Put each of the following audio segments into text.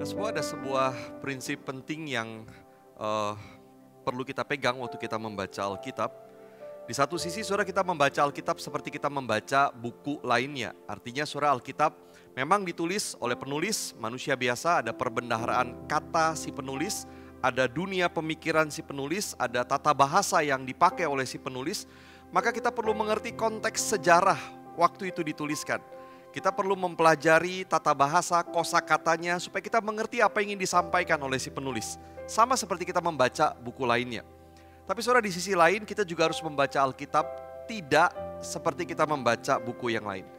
Semua ada sebuah prinsip penting yang eh, perlu kita pegang waktu kita membaca Alkitab. Di satu sisi saudara kita membaca Alkitab seperti kita membaca buku lainnya. Artinya saudara Alkitab memang ditulis oleh penulis, manusia biasa, ada perbendaharaan kata si penulis, ada dunia pemikiran si penulis, ada tata bahasa yang dipakai oleh si penulis. Maka kita perlu mengerti konteks sejarah waktu itu dituliskan. Kita perlu mempelajari tata bahasa, kosakatanya supaya kita mengerti apa yang ingin disampaikan oleh si penulis. Sama seperti kita membaca buku lainnya. Tapi saudara di sisi lain kita juga harus membaca Alkitab tidak seperti kita membaca buku yang lain.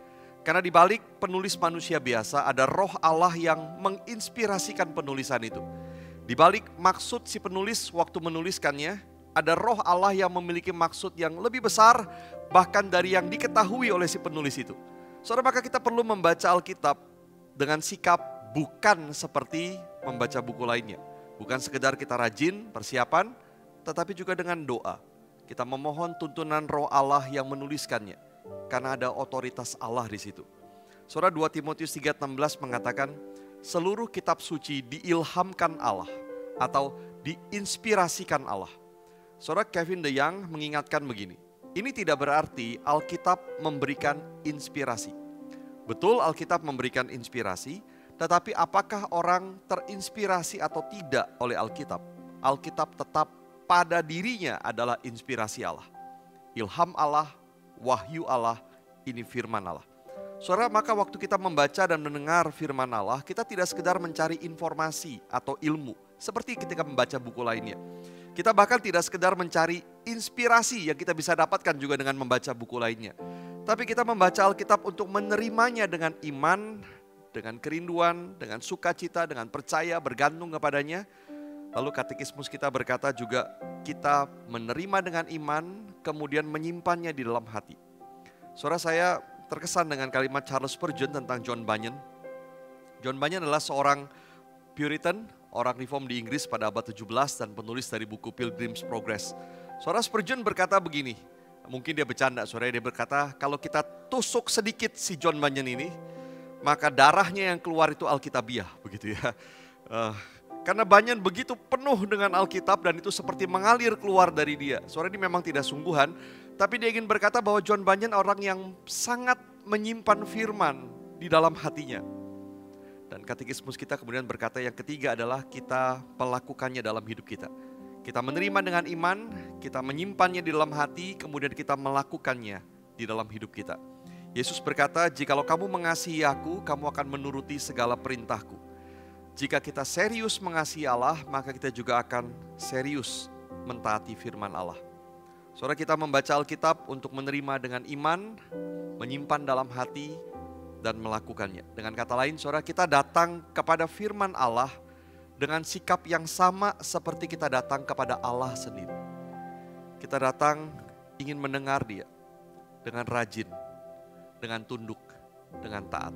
Karena di balik penulis manusia biasa ada roh Allah yang menginspirasikan penulisan itu. Di balik maksud si penulis waktu menuliskannya, ada roh Allah yang memiliki maksud yang lebih besar bahkan dari yang diketahui oleh si penulis itu. Saudara, maka kita perlu membaca Alkitab dengan sikap bukan seperti membaca buku lainnya. Bukan sekedar kita rajin, persiapan, tetapi juga dengan doa. Kita memohon tuntunan roh Allah yang menuliskannya. Karena ada otoritas Allah di situ. Saudara 2 Timotius 3:16 mengatakan, seluruh kitab suci diilhamkan Allah atau diinspirasikan Allah. Saudara Kevin DeYoung mengingatkan begini. Ini tidak berarti Alkitab memberikan inspirasi. Betul Alkitab memberikan inspirasi, tetapi apakah orang terinspirasi atau tidak oleh Alkitab? Alkitab tetap pada dirinya adalah inspirasi Allah. Ilham Allah, wahyu Allah, ini firman Allah. Saudara, maka waktu kita membaca dan mendengar firman Allah, kita tidak sekedar mencari informasi atau ilmu, seperti ketika membaca buku lainnya. Kita bahkan tidak sekedar mencari inspirasi yang kita bisa dapatkan juga dengan membaca buku lainnya. Tapi kita membaca Alkitab untuk menerimanya dengan iman, dengan kerinduan, dengan sukacita, dengan percaya, bergantung kepadanya. Lalu katekismus kita berkata juga kita menerima dengan iman, kemudian menyimpannya di dalam hati. Saudara, saya terkesan dengan kalimat Charles Spurgeon tentang John Bunyan. John Bunyan adalah seorang Puritan, orang reform di Inggris pada abad 17 dan penulis dari buku Pilgrim's Progress. Saudara Spurgeon berkata begini, mungkin dia bercanda saudara, dia berkata kalau kita tusuk sedikit si John Bunyan ini, maka darahnya yang keluar itu Alkitabiah, begitu ya. Karena Bunyan begitu penuh dengan Alkitab dan itu seperti mengalir keluar dari dia. Saudara, ini memang tidak sungguhan, tapi dia ingin berkata bahwa John Bunyan orang yang sangat menyimpan firman di dalam hatinya. Dan katekismus kita kemudian berkata yang ketiga adalah kita melakukannya dalam hidup kita. Kita menerima dengan iman, kita menyimpannya di dalam hati, kemudian kita melakukannya di dalam hidup kita. Yesus berkata, jikalau kamu mengasihi aku, kamu akan menuruti segala perintahku. Jika kita serius mengasihi Allah, maka kita juga akan serius mentaati firman Allah. Saudara, kita membaca Alkitab untuk menerima dengan iman, menyimpan dalam hati, dan melakukannya. Dengan kata lain, saudara, kita datang kepada firman Allah dengan sikap yang sama seperti kita datang kepada Allah sendiri. Kita datang ingin mendengar Dia dengan rajin, dengan tunduk, dengan taat.